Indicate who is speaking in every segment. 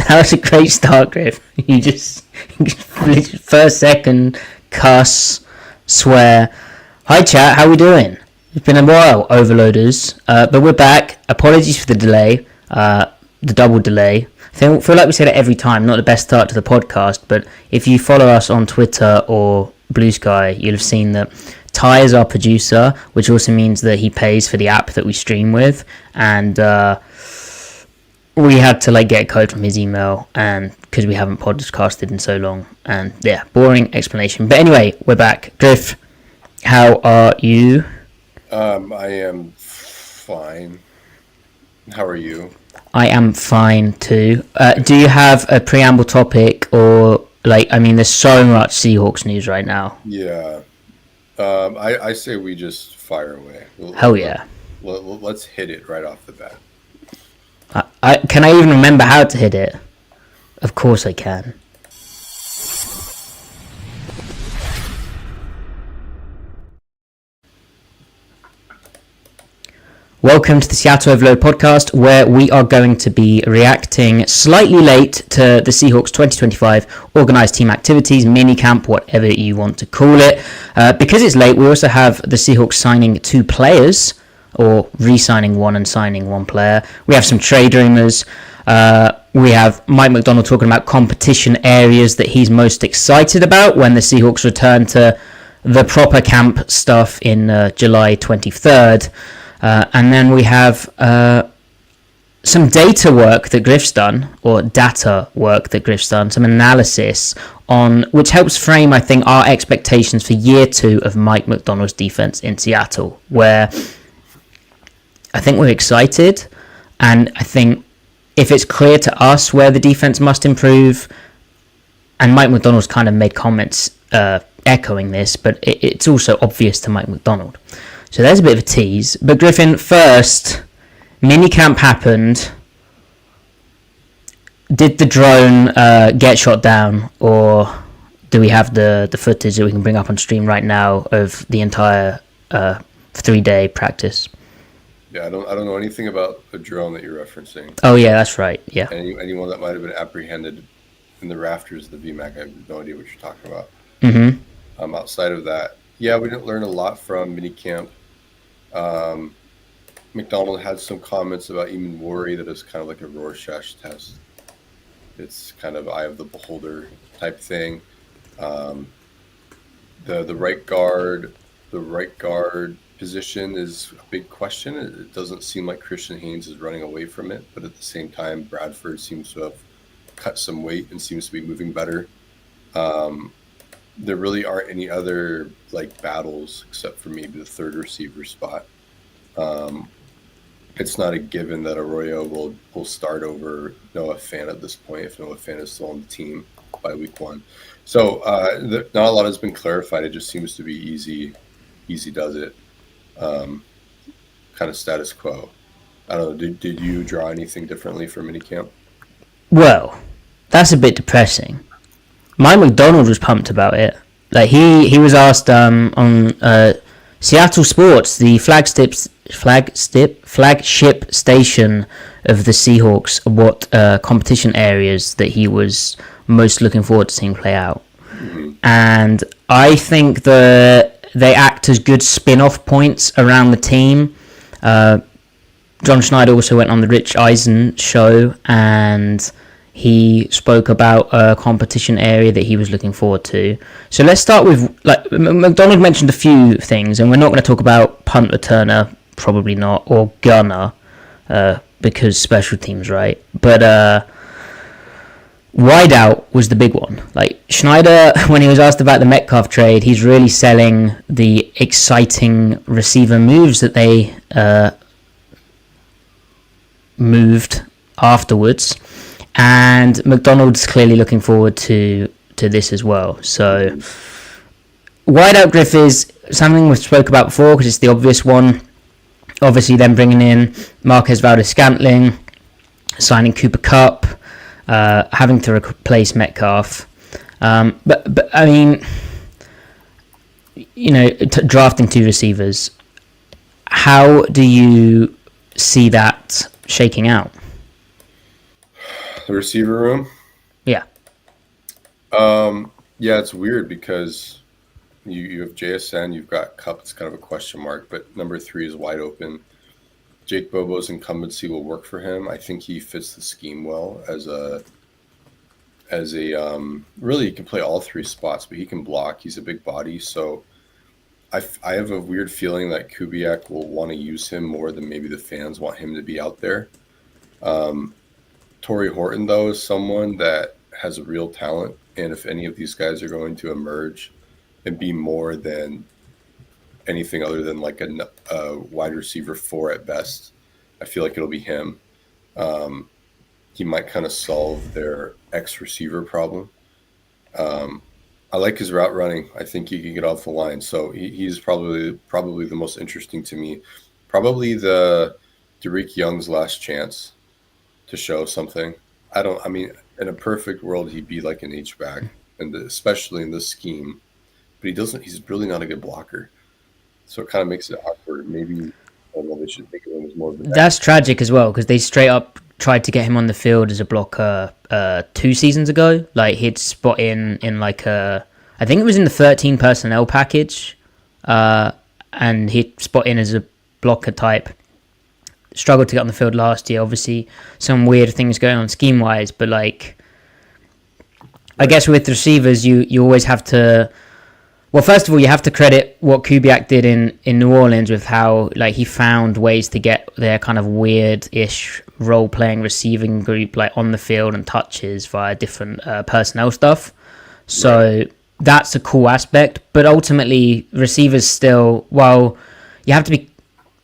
Speaker 1: That was a great start, Griff. You just first second cuss, swear. Hi chat, how we doing? It's been a while, overloaders, but we're back. Apologies for the delay, the double delay. I feel like we say that every time. Not the best start to the podcast, but if you follow us on Twitter or Blue Sky, you'll have seen that Ty is our producer, which also means that he pays for the app that we stream with, and we had to get a code from his email, and because we haven't podcasted in so long, and yeah, boring explanation. But anyway, we're back. Griff, how are you?
Speaker 2: I am fine. How are you?
Speaker 1: I am fine too. Do you have a preamble topic, or there's so much Seahawks news right now.
Speaker 2: Yeah. I say we just fire away.
Speaker 1: Hell yeah.
Speaker 2: Let's hit it right off the bat.
Speaker 1: Can I even remember how to hit it? Of course I can. Welcome to the Seattle Overload podcast, where we are going to be reacting slightly late to the Seahawks 2025 organised team activities, minicamp, whatever you want to call it. Because it's late, we also have the Seahawks signing 2 players, or re-signing one and signing 1 player. We have some trade rumours. We have Mike Macdonald talking about competition areas that he's most excited about when the Seahawks return to the proper camp stuff in July 23rd. And then we have some data work that Griff's done, or data work that Griff's done, some analysis on, which helps frame, I think, our expectations for year 2 of Mike Macdonald's defense in Seattle, where I think we're excited, and I think if it's clear to us where the defense must improve, and Mike Macdonald's kind of made comments echoing this, but it's also obvious to Mike Macdonald. So there's a bit of a tease. But Griffin, first, minicamp happened. Did the drone get shot down, or do we have the footage that we can bring up on stream right now of the entire 3-day practice?
Speaker 2: Yeah, I don't know anything about the drone that you're referencing.
Speaker 1: Oh yeah, that's right. Yeah.
Speaker 2: Anyone that might have been apprehended in the rafters of the VMAC, I have no idea what you're talking about.
Speaker 1: Mm-hmm.
Speaker 2: Outside of that, yeah, we didn't learn a lot from minicamp. McDonald had some comments about Eamon Worry that is kind of like a Rorschach test. It's kind of eye of the beholder type thing. The right guard position is a big question. It doesn't seem like Christian Haynes is running away from it, but at the same time, Bradford seems to have cut some weight and seems to be moving better. There really aren't any other battles except for maybe the third receiver spot. It's not a given that Arroyo will start over Noah Fant at this point if Noah Fant is still on the team by week 1. So not a lot has been clarified. It just seems to be easy does it. Kind of status quo. I don't know. Did you draw anything differently for minicamp?
Speaker 1: Well, that's a bit depressing. Mike Macdonald was pumped about it. He was asked on Seattle Sports, the flagship station of the Seahawks, what competition areas that he was most looking forward to seeing play out. Mm-hmm. And I think they act as good spin-off points around the team. John Schneider also went on the Rich Eisen show, and he spoke about a competition area that he was looking forward to. So let's start with, McDonald mentioned a few things, and we're not going to talk about punt returner, probably not, or gunner, because special teams, right? But wideout was the big one. Schneider, when he was asked about the Metcalf trade, he's really selling the exciting receiver moves that they moved afterwards. And McDonald's clearly looking forward to this as well. So, wideout Griff is something we've spoke about before because it's the obvious one. Obviously, then bringing in Marquez Valdes-Scantling, signing Cooper Kupp, having to replace Metcalf. But I mean, drafting 2 receivers. How do you see that shaking out?
Speaker 2: The receiver room.
Speaker 1: Yeah.
Speaker 2: Yeah, it's weird because you have JSN, you've got Cup. It's kind of a question mark, but number 3 is wide open. Jake Bobo's incumbency will work for him. I think he fits the scheme well as a really, he can play all 3 spots, but he can block. He's a big body, so I have a weird feeling that Kubiak will want to use him more than maybe the fans want him to be out there. Torrey Horton, though, is someone that has a real talent, and if any of these guys are going to emerge and be more than anything other than like a wide receiver 4 at best, I feel like it'll be him. He might kind of solve their X receiver problem. I like his route running. I think he can get off the line. So he's probably the most interesting to me. Probably the Derek Young's last chance to show something. I mean, in a perfect world, he'd be like an H-back, and especially in this scheme. But he's really not a good blocker. So it kind of makes it awkward. Maybe, I don't know, they should think of him as more of a...
Speaker 1: That's tragic as well, because they straight up tried to get him on the field as a blocker 2 seasons ago. Like, he'd spot in like I think it was in the 13 personnel package, and he'd spot in as a blocker type. Struggled to get on the field last year. Obviously, some weird things going on scheme-wise, but like, I guess with receivers, you always have to... Well, first of all, you have to credit what Kubiak did in New Orleans with how like he found ways to get their kind of weird-ish role-playing receiving group like on the field and touches via different personnel stuff. So that's a cool aspect. But ultimately, receivers still, while you have to be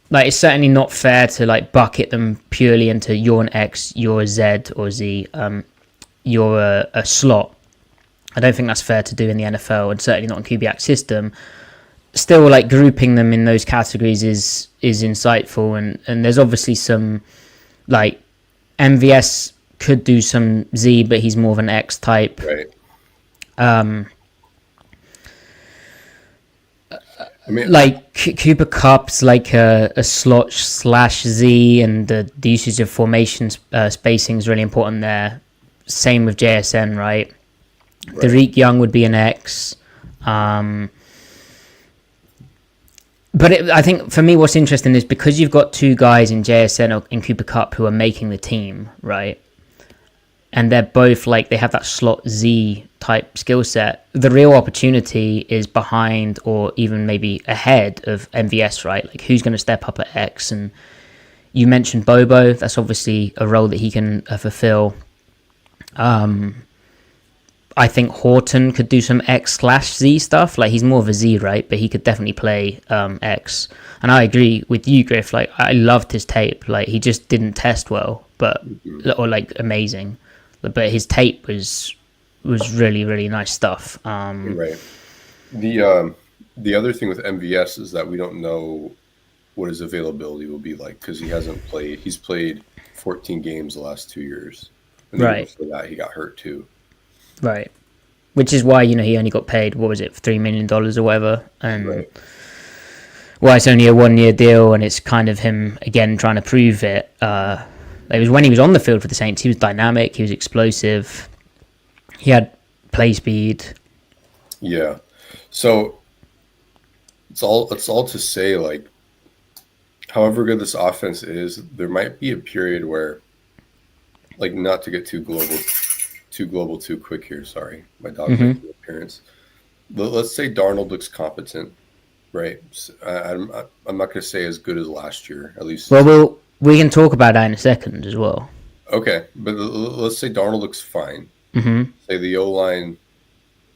Speaker 1: like, it's certainly not fair to like bucket them purely into you're an X, you're a Z or Z, you're a slot. I don't think that's fair to do in the NFL, and certainly not in Kubiak's system. Still, like, grouping them in those categories is insightful, and there's obviously some, like, MVS could do some Z, but he's more of an X type.
Speaker 2: Right.
Speaker 1: I mean, like, Cooper Kupp's like a slot / Z, and the usage of formation spacing is really important there. Same with JSN, right? Derek Young would be an X. But I think for me what's interesting is because you've got 2 guys in JSN or in Cooper Kupp who are making the team, right? And they're both like, they have that slot Z type skill set. The real opportunity is behind or even maybe ahead of MVS, right? Like, who's going to step up at X? And you mentioned Bobo. That's obviously a role that he can fulfill. I think Horton could do some X/Z stuff. Like, he's more of a Z, right? But he could definitely play X. And I agree with you, Griff. Like, I loved his tape. Like, he just didn't test well, or like amazing. But his tape was really, really nice stuff.
Speaker 2: Right. The other thing with MVS is that we don't know what his availability will be like because he hasn't played. He's played 14 games the last 2 years. And
Speaker 1: right.
Speaker 2: Before that, he got hurt too.
Speaker 1: Right. Which is why, he only got paid, what was it, $3 million or whatever. And well, it's only a 1-year deal, and it's kind of him, again, trying to prove it. It was when he was on the field for the Saints, he was dynamic, he was explosive, he had play speed.
Speaker 2: Yeah. So it's all to say, like, however good this offense is, there might be a period where, like, not to get too global too quick here. Sorry, my dog made an appearance. Let's say Darnold looks competent, right? I'm not going to say as good as last year, at least.
Speaker 1: Well, we can talk about that in a second as well.
Speaker 2: Okay, but let's say Darnold looks fine. Say the O-line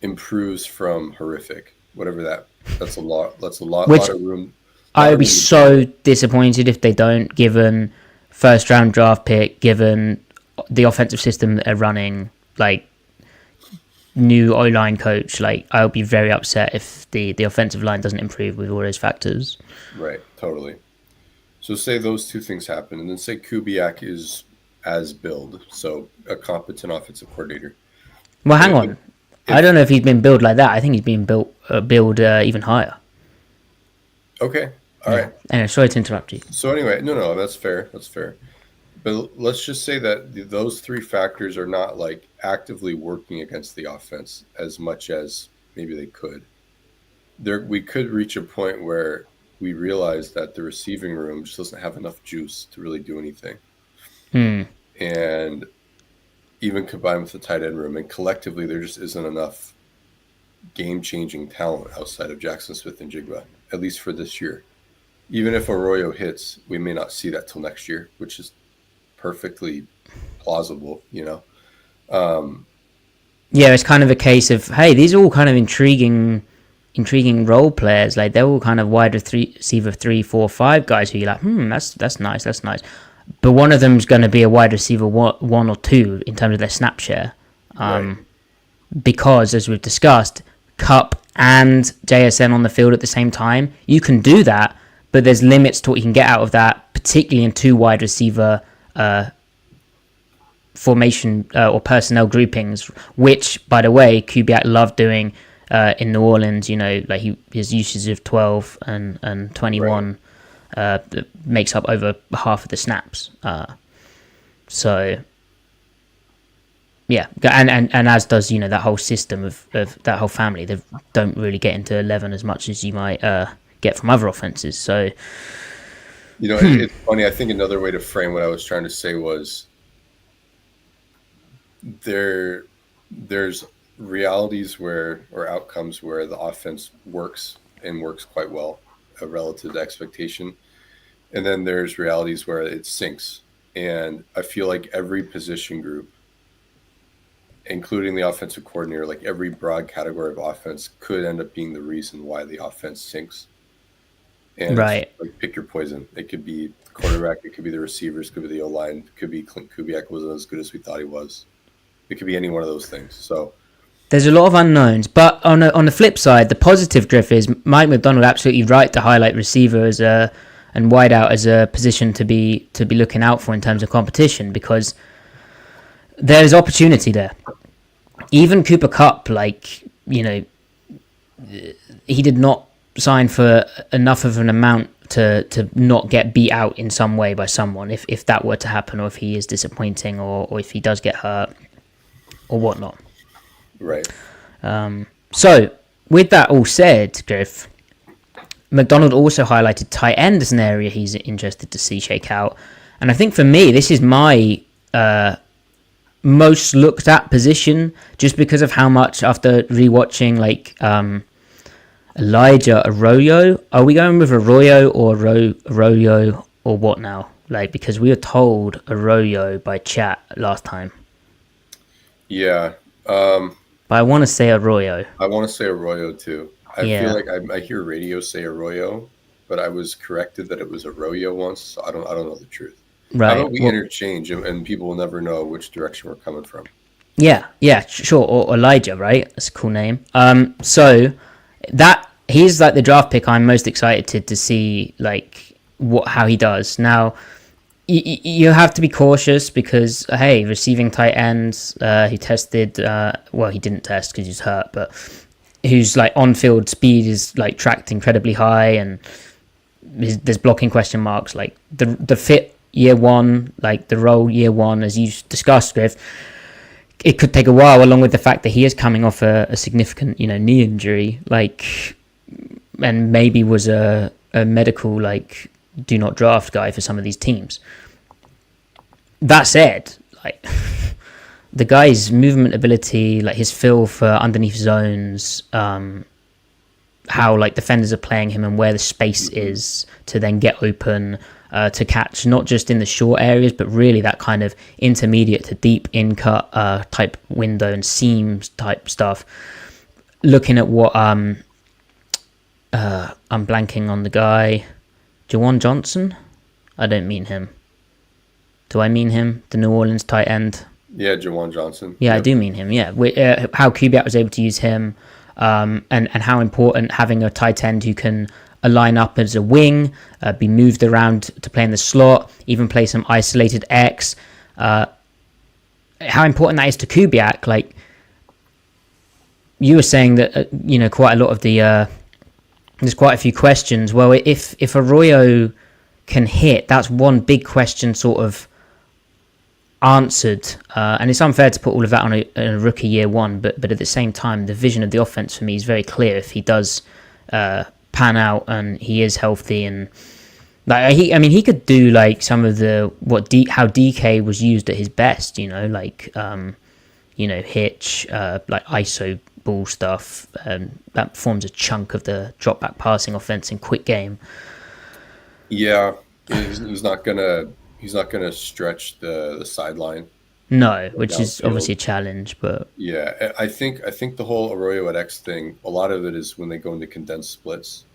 Speaker 2: improves from horrific, whatever that's a lot. That's a lot of room.
Speaker 1: I would be so disappointed if they don't, given first round draft pick, given the offensive system that they're running, like new O-line coach. Like, I'll be very upset if the offensive line doesn't improve with all those factors.
Speaker 2: Right, totally. So say those 2 things happen, and then say Kubiak is as billed, so a competent offensive coordinator.
Speaker 1: Well, hang on. I don't know if he's been billed like that. I think he's been billed even higher.
Speaker 2: Okay, all right.
Speaker 1: Anyway, sorry to interrupt you.
Speaker 2: So anyway, no, that's fair. That's fair. But let's just say that those three factors are not like actively working against the offense as much as maybe they could. We could reach a point where we realize that the receiving room just doesn't have enough juice to really do anything. And even combined with the tight end room, and collectively there just isn't enough game-changing talent outside of Jackson Smith and Jigba, at least for this year. Even if Arroyo hits, we may not see that till next year, which is perfectly plausible, Yeah,
Speaker 1: it's kind of a case of, hey, these are all kind of intriguing role players. Like, they're all kind of wide receiver 3, 4, 5 guys who you're like, that's nice. But one of them's going to be a wide receiver 1 or 2 in terms of their snap share.
Speaker 2: Right.
Speaker 1: Because, as we've discussed, Cup and JSN on the field at the same time, you can do that, but there's limits to what you can get out of that, particularly in 2 wide receiver formation or personnel groupings, which, by the way, Kubiak loved doing in New Orleans. Like his usage of 12 and 21 makes up over half of the snaps. So yeah, and as does that whole system of that whole family. They don't really get into 11 as much as you might get from other offenses. So
Speaker 2: it's funny. I think another way to frame what I was trying to say was there's realities or outcomes where the offense works quite well relative to expectation, and then there's realities where it sinks. And I feel like every position group, including the offensive coordinator, like every broad category of offense, could end up being the reason why the offense sinks. And
Speaker 1: right,
Speaker 2: like, pick your poison. It could be the quarterback, it could be the receivers, it could be the O-line, it could be Clint Kubiak wasn't as good as we thought he was. It could be any one of those things. So
Speaker 1: there's a lot of unknowns. But on the flip side, the positive, Griff, is Mike Macdonald absolutely right to highlight receiver and wideout as a position to be looking out for in terms of competition, because there's opportunity there. Even Cooper Kupp, he did not sign for enough of an amount to not get beat out in some way by someone if that were to happen, or if he is disappointing, or if he does get hurt or whatnot.
Speaker 2: Right.
Speaker 1: So with that all said, Griff, McDonald also highlighted tight end as an area he's interested to see shake out. And I think for me, this is my most looked at position, just because of how much, after rewatching Elijah Arroyo, are we going with Arroyo or Arroyo or what now? Because we were told Arroyo by chat last time.
Speaker 2: Yeah.
Speaker 1: But I want to say Arroyo.
Speaker 2: I want to say Arroyo too. I feel like I hear radio say Arroyo, but I was corrected that it was Arroyo once, so I don't know the truth.
Speaker 1: Right.
Speaker 2: How about we interchange, and people will never know which direction we're coming from? Yeah,
Speaker 1: sure. Or Elijah, right? That's a cool name. So that he's the draft pick I'm most excited to see, how he does. Now, you have to be cautious because, hey, receiving tight ends, he tested, he didn't test because he's hurt, but whose on-field speed is tracked incredibly high, and there's blocking question marks. The fit year one, the role year one, as you discussed, Griff, it could take a while, along with the fact that he is coming off a significant, knee injury, and maybe was a medical, do not draft guy for some of these teams. That said, the guy's movement ability, his feel for underneath zones, how defenders are playing him and where the space is to then get open, to catch, not just in the short areas, but really that kind of intermediate to deep in-cut type window and seams type stuff. Looking at what I'm blanking on the guy, Jawan Johnson? I don't mean him. Do I mean him? The New Orleans tight end?
Speaker 2: Yeah, Jawan Johnson.
Speaker 1: Yeah, yep. I do mean him, yeah. How Kubiak was able to use him, and how important having a tight end who can line up as a wing, be moved around to play in the slot, even play some isolated X. How important that is to Kubiak. You were saying that, quite a lot of the... there's quite a few questions. Well, if Arroyo can hit, that's one big question sort of answered, and it's unfair to put all of that on a rookie year one, but at the same time, the vision of the offense for me is very clear. If he does pan out and he is healthy, and like he could do like some of the how DK was used at his best, like hitch, like ISO ball stuff, that forms a chunk of the drop back passing offense in quick game.
Speaker 2: Yeah, he's not gonna stretch the sideline.
Speaker 1: No, which is obviously a challenge, but
Speaker 2: yeah, I think the whole Arroyo at X thing, a lot of it is when they go into condensed splits,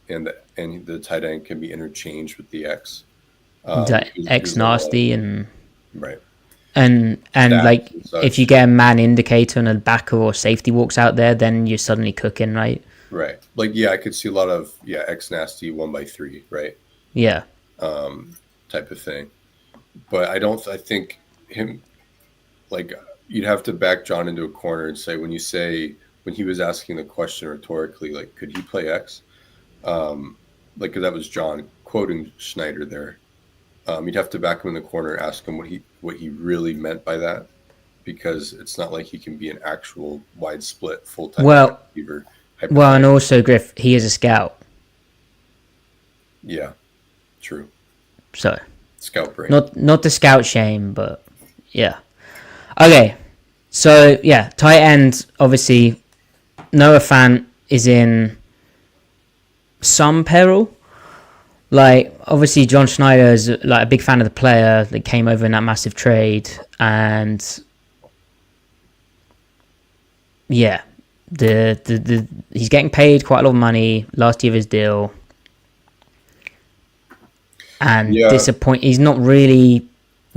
Speaker 2: and the tight end can be interchanged with the X.
Speaker 1: X nasty and
Speaker 2: right.
Speaker 1: And like if you get a man indicator and a backer or safety walks out there, then you're suddenly cooking, right?
Speaker 2: Right. Like I could see a lot of X nasty 1x3, right?
Speaker 1: Yeah.
Speaker 2: Type of thing. But I think him, like, you'd have to back John into a corner and say when he was asking the question rhetorically, like, could he play X? Like, 'cause that was John quoting Schneider there. You'd have to back him in the corner, ask him what he really meant by that, because it's not like he can be an actual wide split full time receiver.
Speaker 1: Well, and also Griff, he is a scout.
Speaker 2: Yeah, true.
Speaker 1: So
Speaker 2: scout brain.
Speaker 1: Not the scout shame, but yeah. Okay, so yeah, tight end. Obviously, Noah Fant is in some peril. Like, obviously, John Schneider is like a big fan of the player that came over in that massive trade, and yeah, the he's getting paid quite a lot of money last year of his deal, and he's not really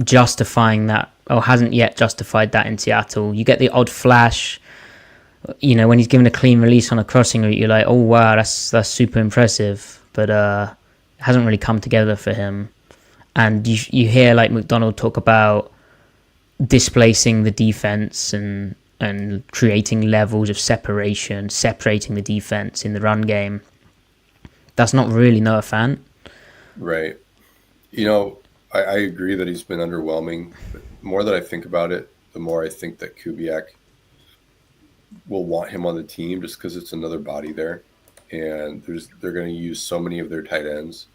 Speaker 1: justifying that, or hasn't yet justified that in Seattle. You get the odd flash, when he's given a clean release on a crossing route, you're like, oh wow, that's super impressive, but hasn't really come together for him. And you hear like Macdonald talk about displacing the defense and creating levels of separation, separating the defense in the run game. That's not really Noah Fant.
Speaker 2: Right. I agree that he's been underwhelming. But the more that I think about it, the more I think that Kubiak will want him on the team just because it's another body there. And they're going to use so many of their tight ends.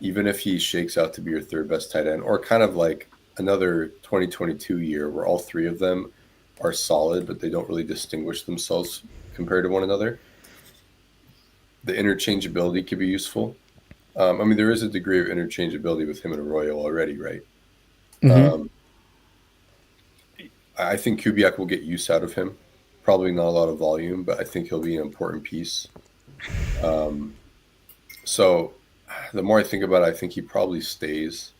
Speaker 2: Even if he shakes out to be your third best tight end, or kind of like another 2022 year where all three of them are solid, but they don't really distinguish themselves compared to one another, the interchangeability could be useful. There is a degree of interchangeability with him and Arroyo already, right? Mm-hmm. I think Kubiak will get use out of him. Probably not a lot of volume, but I think he'll be an important piece. So the more I think about it, I think he probably stays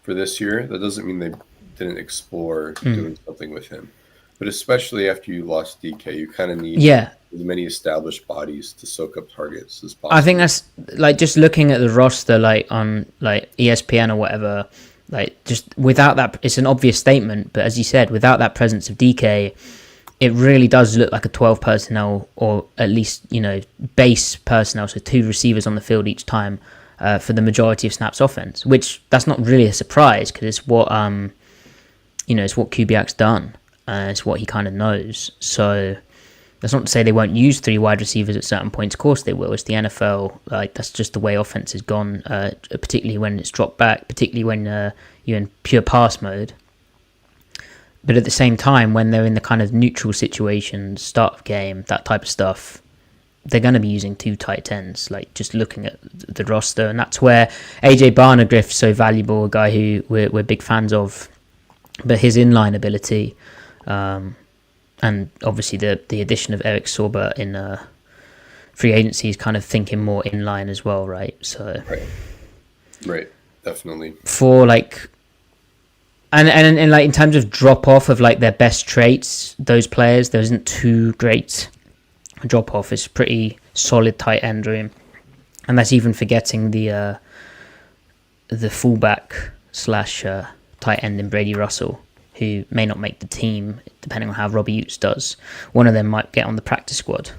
Speaker 2: for this year. That doesn't mean they didn't explore doing something with him. But especially after you lost DK, you kind of need as many established bodies to soak up targets as possible.
Speaker 1: I think that's like just looking at the roster, like on like ESPN or whatever, like just without that, it's an obvious statement. But as you said, without that presence of DK, it really does look like a 12 personnel, or at least, base personnel. So 2 receivers on the field each time for the majority of snaps offense, which that's not really a surprise because it's what, it's what Kubiak's done. It's what he kind of knows. So that's not to say they won't use 3 wide receivers at certain points. Of course they will. It's the NFL. Like, that's just the way offense has gone, particularly when it's dropped back, particularly when you're in pure pass mode. But at the same time, when they're in the kind of neutral situations, start of game, that type of stuff, they're going to be using 2 tight ends, like just looking at the roster. And that's where AJ Barner Griff's so valuable, a guy who we're big fans of. But his inline ability, and obviously the addition of Eric Sorber in free agency is kind of thinking more inline as well, right? So
Speaker 2: Right. Definitely.
Speaker 1: For like... And like in terms of drop off of like their best traits, those players, there isn't too great a drop off. It's pretty solid tight end room, and that's even forgetting the fullback / tight end in Brady Russell, who may not make the team depending on how Robbie Utes does. One of them might get on the practice squad.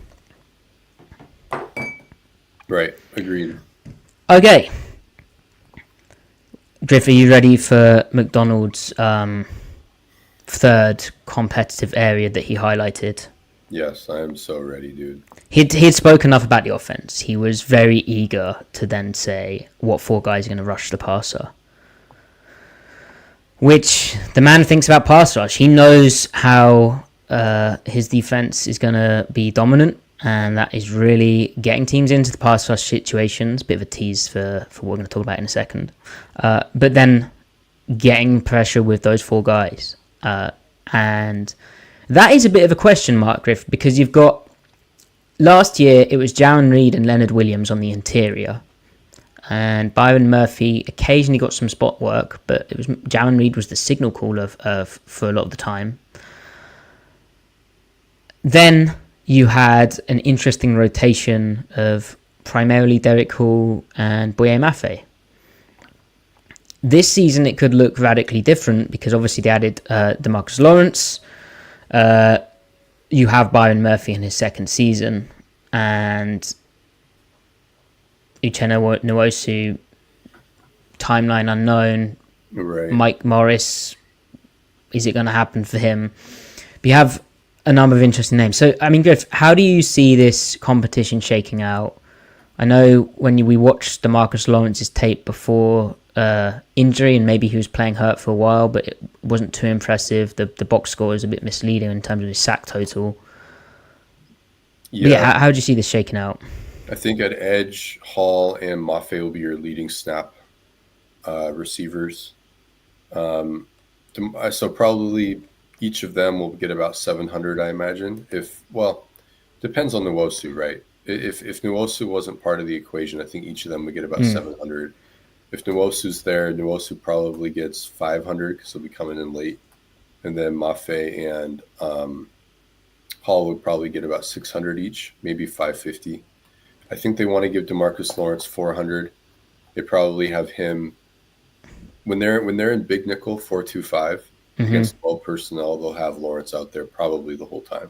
Speaker 2: Right, agreed.
Speaker 1: Okay. Griff, are you ready for McDonald's third competitive area that he highlighted?
Speaker 2: Yes, I am so ready, dude.
Speaker 1: He'd spoke enough about the offense. He was very eager to then say what four guys are going to rush the passer. Which the man thinks about pass rush. He knows how his defense is going to be dominant, and that is really getting teams into the pass rush situations. Bit of a tease for what we're going to talk about in a second. But then getting pressure with those four guys. And that is a bit of a question mark, Griff, because you've got... Last year, it was Jaron Reed and Leonard Williams on the interior. And Byron Murphy occasionally got some spot work, but it was Jaron Reed was the signal caller for a lot of the time. Then you had an interesting rotation of primarily Derek Hall and Boye Mafe. This season, it could look radically different because obviously they added DeMarcus Lawrence. You have Byron Murphy in his second season, and Uchenna Nwosu, timeline unknown.
Speaker 2: Right.
Speaker 1: Mike Morris, is it going to happen for him? But you have a number of interesting names. So, I mean, Griff, how do you see this competition shaking out? I know when we watched DeMarcus Lawrence's tape before injury, and maybe he was playing hurt for a while, but it wasn't too impressive. The box score is a bit misleading in terms of his sack total. Yeah, how do you see this shaking out?
Speaker 2: I think at edge, Hall and Mafe will be your leading snap receivers. So probably each of them will get about 700, I imagine. Depends on Nwosu, right? If Nwosu wasn't part of the equation, I think each of them would get about 700. If Nwosu's there, Nwosu probably gets 500 because he'll be coming in late. And then Mafe and Hall would probably get about 600 each, maybe 550. I think they want to give DeMarcus Lawrence 400. They probably have him when they're in big nickel 4-2-5 against 12 personnel. They'll have Lawrence out there probably the whole time.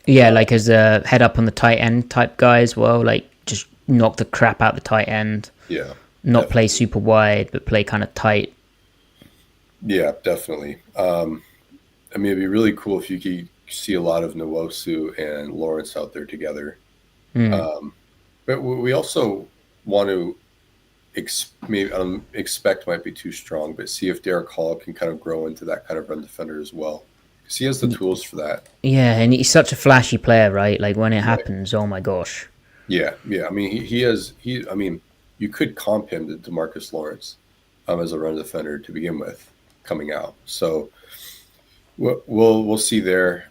Speaker 1: Yeah, like as a head up on the tight end type guy as well. Like just knock the crap out the tight end.
Speaker 2: Yeah.
Speaker 1: Not definitely. Play super wide, but play kind of tight.
Speaker 2: Yeah, definitely. I mean, it'd be really cool if you could see a lot of Nwosu and Lawrence out there together. But we also want to expect might be too strong, but see if Derek Hall can kind of grow into that kind of run defender as well. Because he has the tools for that. Yeah,
Speaker 1: and he's such a flashy player, right? Like when it happens, oh my gosh.
Speaker 2: Yeah. I mean, I mean, you could comp him to DeMarcus Lawrence as a run defender to begin with coming out. So we'll see there.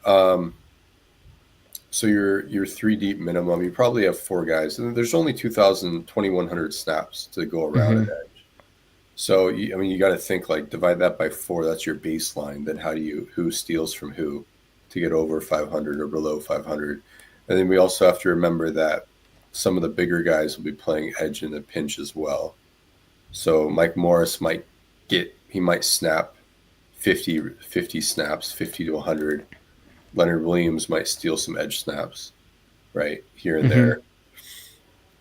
Speaker 2: So you're 3 deep minimum. You probably have 4 guys, and there's only 2,100 snaps to go around at edge. So you got to think like divide that by 4. That's your baseline. Then who steals from who to get over 500 or below 500? And then we also have to remember that some of the bigger guys will be playing edge in the pinch as well. So Mike Morris might snap 50 snaps, 50 to 100. Leonard Williams might steal some edge snaps, right, here and there.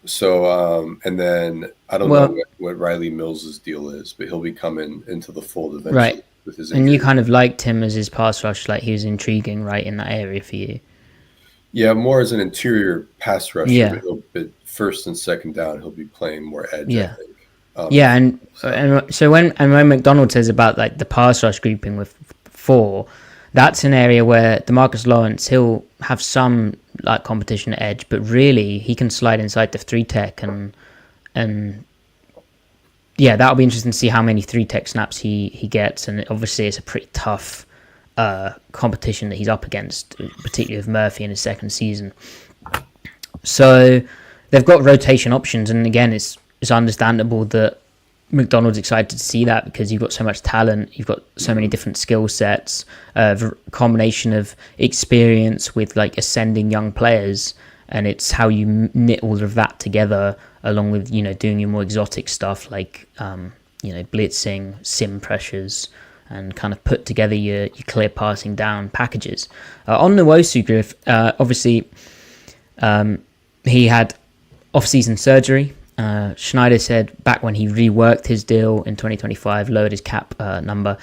Speaker 2: So, and then I don't know what Riley Mills' deal is, but he'll be coming into the fold eventually.
Speaker 1: Right.
Speaker 2: With his injury.
Speaker 1: And you kind of liked him as his pass rush, like he was intriguing, right, in that area for you.
Speaker 2: Yeah, more as an interior pass rusher.
Speaker 1: Yeah.
Speaker 2: But first and second down, he'll be playing more edge,
Speaker 1: yeah.
Speaker 2: I think.
Speaker 1: And so when McDonald says about like the pass rush grouping with 4, that's an area where DeMarcus Lawrence, he'll have some like competition at edge, but really he can slide inside the 3-tech and yeah, that'll be interesting to see how many 3-tech snaps he gets. And obviously it's a pretty tough competition that he's up against, particularly with Murphy in his second season. So they've got rotation options, and again, it's understandable that McDonald's excited to see that because you've got so much talent, you've got so many different skill sets, a combination of experience with like ascending young players, and it's how you knit all of that together along with doing your more exotic stuff like blitzing, sim pressures, and kind of put together your clear passing down packages. On Nwosu, Griff, obviously he had off-season surgery. Schneider said back when he reworked his deal in 2025, lowered his cap number,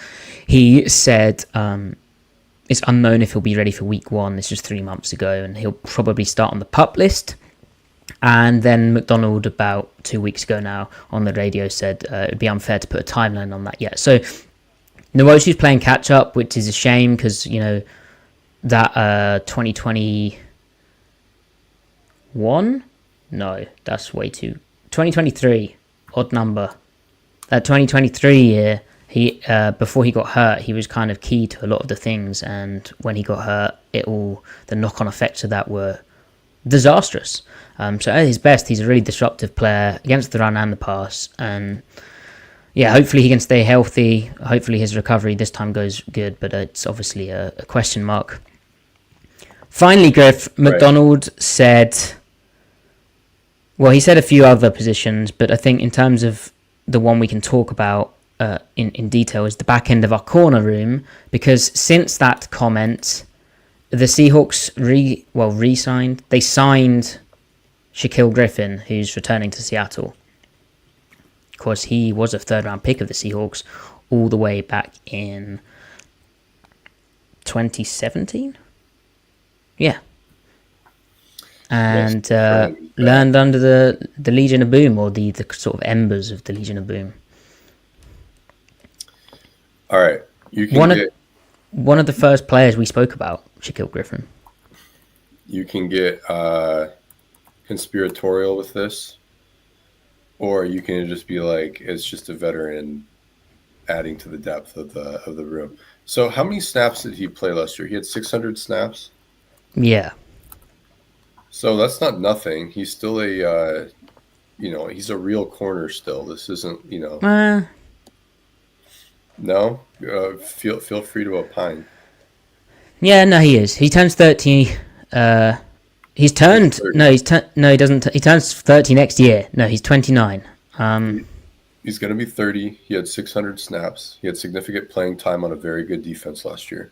Speaker 1: he said it's unknown if he'll be ready for week 1. This was 3 months ago, and he'll probably start on the PUP list. And then Macdonald, about 2 weeks ago now, on the radio said it would be unfair to put a timeline on that yet. So Nwoshu's playing catch up, which is a shame because, you know, that 2021? No, that's way too... 2023, odd number. That 2023 year, he before he got hurt, he was kind of key to a lot of the things, and when he got hurt, the knock-on effects of that were disastrous. So at his best, he's a really disruptive player against the run and the pass, and yeah, hopefully he can stay healthy. Hopefully his recovery this time goes good, but it's obviously a question mark. Finally, Griff, Macdonald said, well, he said a few other positions, but I think in terms of the one we can talk about in detail is the back end of our corner room, because since that comment, the Seahawks re-signed. They signed Shaquill Griffin, who's returning to Seattle. Of course, he was a third-round pick of the Seahawks all the way back in 2017. Yeah. And learned under the Legion of Boom, or the sort of embers of the Legion of Boom.
Speaker 2: All right. You can
Speaker 1: one of the first players we spoke about, Shaquill Griffin.
Speaker 2: You can get conspiratorial with this, or you can just be like, it's just a veteran adding to the depth of the room. So how many snaps did he play last year? He had 600 snaps?
Speaker 1: Yeah.
Speaker 2: So that's not nothing. He's still he's a real corner still. This isn't, No? Feel free to opine.
Speaker 1: Yeah, no, he is. He turns 30. He turns 30 next year. No, he's 29.
Speaker 2: He's going to be 30. He had 600 snaps. He had significant playing time on a very good defense last year.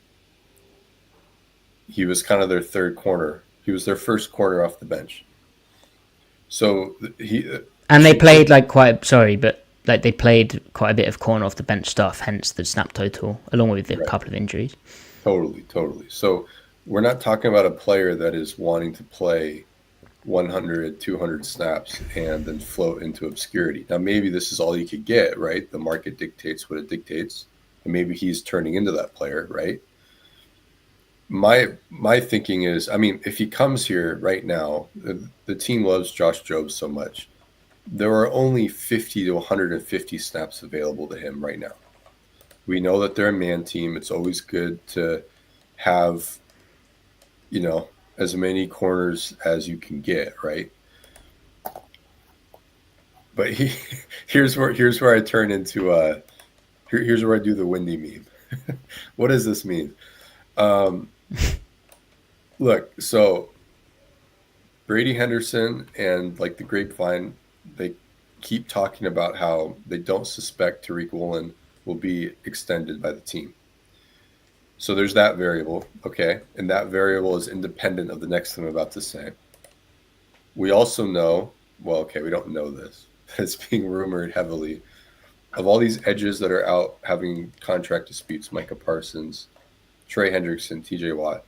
Speaker 2: He was kind of their third corner. He was their first corner off the bench. So they
Speaker 1: played they played quite a bit of corner off the bench stuff, hence the snap total, along with a couple of injuries.
Speaker 2: Totally. So we're not talking about a player that is wanting to play 100, 200 snaps and then float into obscurity. Now, maybe this is all you could get, right? The market dictates what it dictates. And maybe he's turning into that player, right? My thinking is, I mean, if he comes here right now, the team loves Josh Jobs so much. There are only 50 to 150 snaps available to him right now. We know that they're a man team. It's always good to have, as many corners as you can get, right? But here's where I turn into here's where I do the windy meme. What does this mean? Look, so Brady Henderson and like the grapevine, they keep talking about how they don't suspect Tariq Woolen will be extended by the team. So there's that variable, okay? And that variable is independent of the next thing I'm about to say. We also know, we don't know this, but it's being rumored heavily, of all these edges that are out having contract disputes, Micah Parsons, Trey Hendrickson, TJ Watt.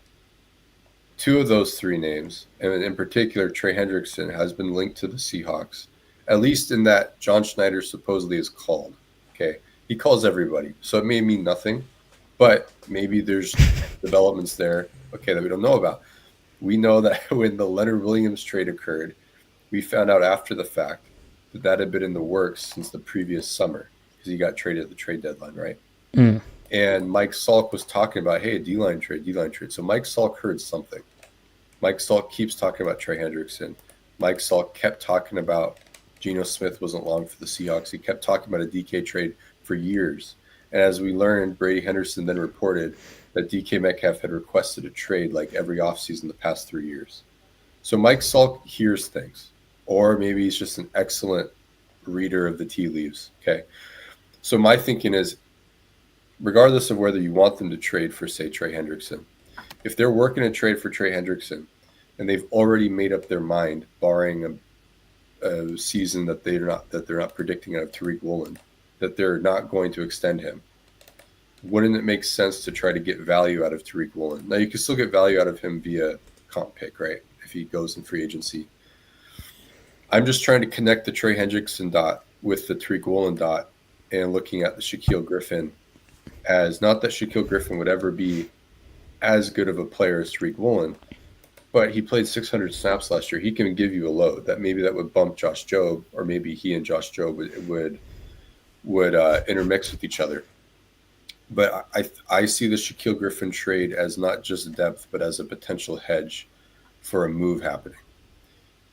Speaker 2: Two of those three names, and in particular, Trey Hendrickson, has been linked to the Seahawks, at least in that John Schneider supposedly is called, okay? He calls everybody, so it may mean nothing, but maybe there's developments there, okay, that we don't know about. We know that when the Leonard Williams trade occurred, we found out after the fact that had been in the works since the previous summer because he got traded at the trade deadline, right?
Speaker 1: Mm.
Speaker 2: And Mike Salk was talking about, hey, D-line trade. So Mike Salk heard something. Mike Salk keeps talking about Trey Hendrickson. Mike Salk kept talking about Geno Smith wasn't long for the Seahawks. He kept talking about a DK trade for years. And as we learned, Brady Henderson then reported that DK Metcalf had requested a trade like every offseason the past 3 years. So Mike Salk hears things. Or maybe he's just an excellent reader of the tea leaves. Okay. So my thinking is, regardless of whether you want them to trade for, say, Trey Hendrickson, if they're working a trade for Trey Hendrickson and they've already made up their mind, barring a season that they're not predicting out of Tariq Woolen, that they're not going to extend him, wouldn't it make sense to try to get value out of Tariq Woolen? Now you can still get value out of him via comp pick, right? If he goes in free agency. I'm just trying to connect the Trey Hendrickson dot with the Tariq Woolen dot and looking at the Shaquill Griffin as not that Shaquill Griffin would ever be as good of a player as Tariq Woolen, but he played 600 snaps last year. He can give you a load that would bump Josh Jobe, or maybe he and Josh Jobe would intermix with each other. But I see the Shaquill Griffin trade as not just depth, but as a potential hedge for a move happening.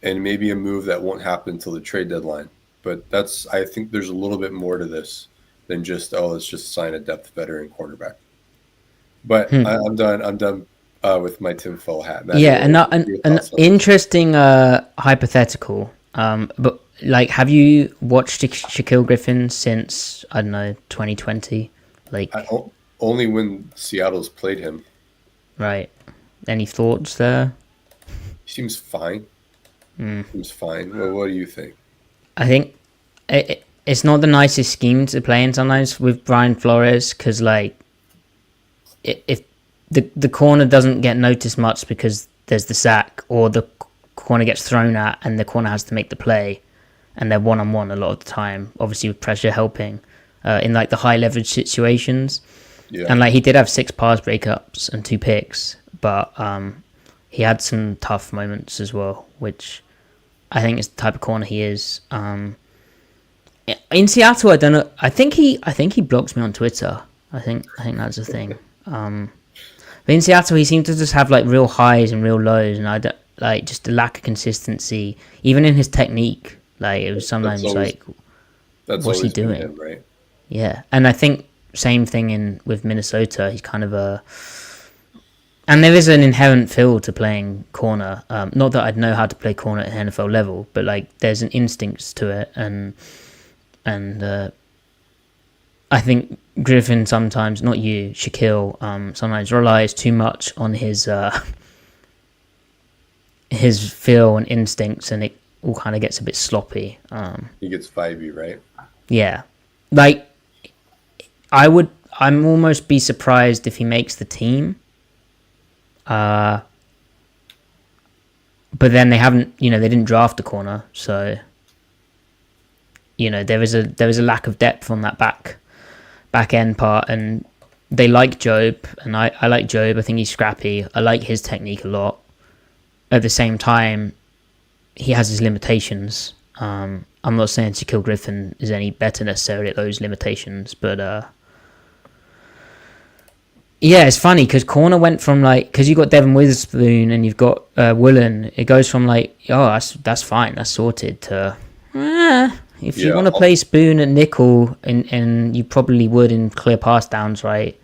Speaker 2: And maybe a move that won't happen until the trade deadline. But I think there's a little bit more to this than just, let's just sign a depth veteran cornerback. But I'm done with my tinfoil hat. Matty,
Speaker 1: an interesting hypothetical. But like, have you watched Shaquill Griffin since, I don't know, 2020? Like,
Speaker 2: only when Seattle's played him.
Speaker 1: Right. Any thoughts there?
Speaker 2: He seems fine. Seems fine. Well, what do you think?
Speaker 1: I think it's not the nicest scheme to play in sometimes with Brian Flores, because like, if the corner doesn't get noticed much because there's the sack, or the corner gets thrown at and the corner has to make the play, and they're one-on-one a lot of the time, obviously with pressure helping in like the high leverage situations. Yeah. And like, he did have 6 pass breakups and 2 picks, but he had some tough moments as well, which I think is the type of corner he is. In Seattle, I don't know. I think he blocks me on Twitter. I think that's the thing. But in Seattle, he seemed to just have like real highs and real lows, and I don't, like, just a lack of consistency, even in his technique. Like, it was sometimes what's he doing?
Speaker 2: Him, right?
Speaker 1: Yeah, and I think same thing with Minnesota. He's kind of and there is an inherent feel to playing corner. Not that I'd know how to play corner at NFL level, but like, there's an instinct to it, and I think Griffin sometimes, not you, Shaquill, sometimes relies too much on his feel and instincts, and it all kind of gets a bit sloppy.
Speaker 2: He gets 5e, right?
Speaker 1: Yeah, like, I'm almost be surprised if he makes the team. But then they haven't, they didn't draft a corner, so there is a lack of depth on that back end part, and they like Jobe, and I like Jobe. I think he's scrappy. I like his technique a lot. At the same time, he has his limitations. I'm not saying Shaquill Griffin is any better necessarily at those limitations, but yeah, it's funny because corner went from like, because you got Devin Witherspoon and you've got Woolen, it goes from like, that's fine, that's sorted, to if you want to play Spoon at nickel, and you probably would in clear pass downs, right?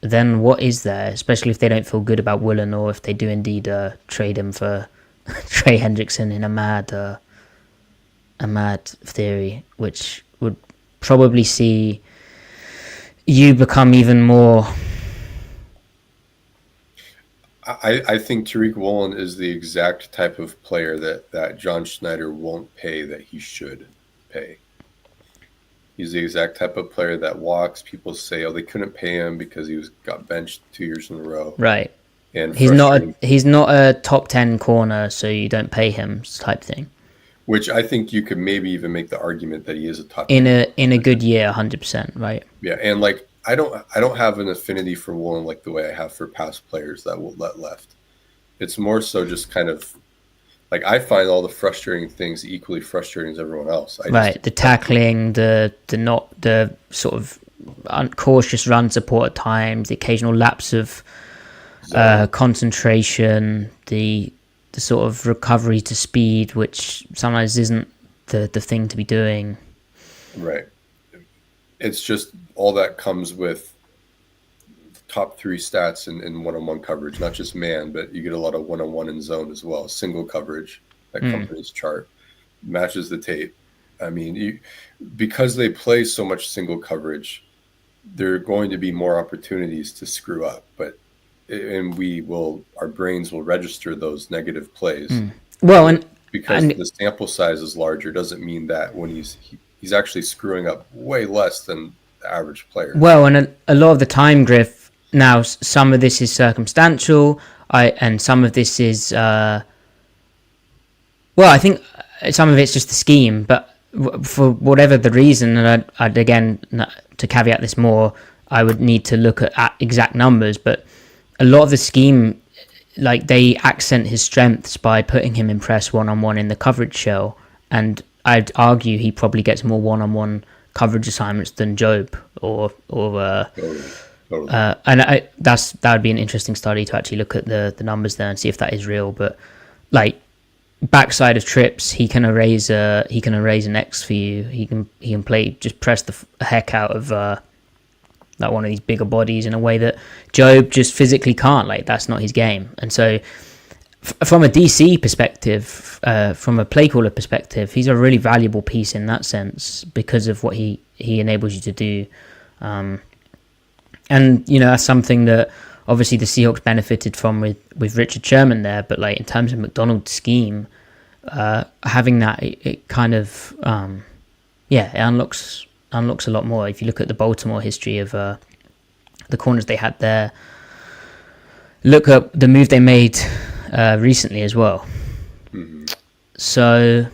Speaker 1: Then what is there? Especially if they don't feel good about Woolen, or if they do indeed trade him for Trey Hendrickson in a mad theory, which would probably see you become even more.
Speaker 2: I think Tariq Woolen is the exact type of player that John Schneider won't pay that he should pay. He's the exact type of player that walks. People say, they couldn't pay him because he got benched 2 years in a row.
Speaker 1: Right.
Speaker 2: And
Speaker 1: he's not a top 10 corner, so you don't pay him type thing.
Speaker 2: Which I think you could maybe even make the argument that he is a top
Speaker 1: 10 in a good year, 100%, right?
Speaker 2: Yeah, and like, I don't have an affinity for Woolen like the way I have for past players that will let left. It's more so just kind of like, I find all the frustrating things equally frustrating as everyone else.
Speaker 1: The tackling, the sort of cautious run support at times, the occasional lapse of concentration, the sort of recovery to speed, which sometimes isn't the thing to be doing.
Speaker 2: Right. It's just all that comes with top 3 stats in one-on-one coverage, not just man, but you get a lot of one-on-one in zone as well. Single coverage, that company's chart matches the tape. I mean, because they play so much single coverage, there are going to be more opportunities to screw up, and our brains will register those negative plays.
Speaker 1: Well, and
Speaker 2: because
Speaker 1: And
Speaker 2: the sample size is larger doesn't mean that when he's actually screwing up way less than the average player.
Speaker 1: well, and a lot of the time, Griff. Now, some of this is circumstantial, and some of this is well, I think some of it's just the scheme, but for whatever the reason, and I'd again, to caveat this more, I would need to look at exact numbers, but a lot of the scheme, like, they accent his strengths by putting him in press one-on-one in the coverage shell, and I'd argue he probably gets more one-on-one coverage assignments than Job or
Speaker 2: Totally.
Speaker 1: and that would be an interesting study to actually look at the numbers there and see if that is real. But like, backside of trips, he can erase an X for you. He can play, just press the heck out of like one of these bigger bodies in a way that Job just physically can't. Like, that's not his game. And so from a DC perspective, from a play caller perspective, he's a really valuable piece in that sense because of what he enables you to do. And that's something that obviously the Seahawks benefited from with Richard Sherman there, but like, in terms of Macdonald's scheme, having that, it kind of it unlocks a lot more. If you look at the Baltimore history of the corners they had there, look up the move they made recently as well.
Speaker 2: Mm-hmm.
Speaker 1: So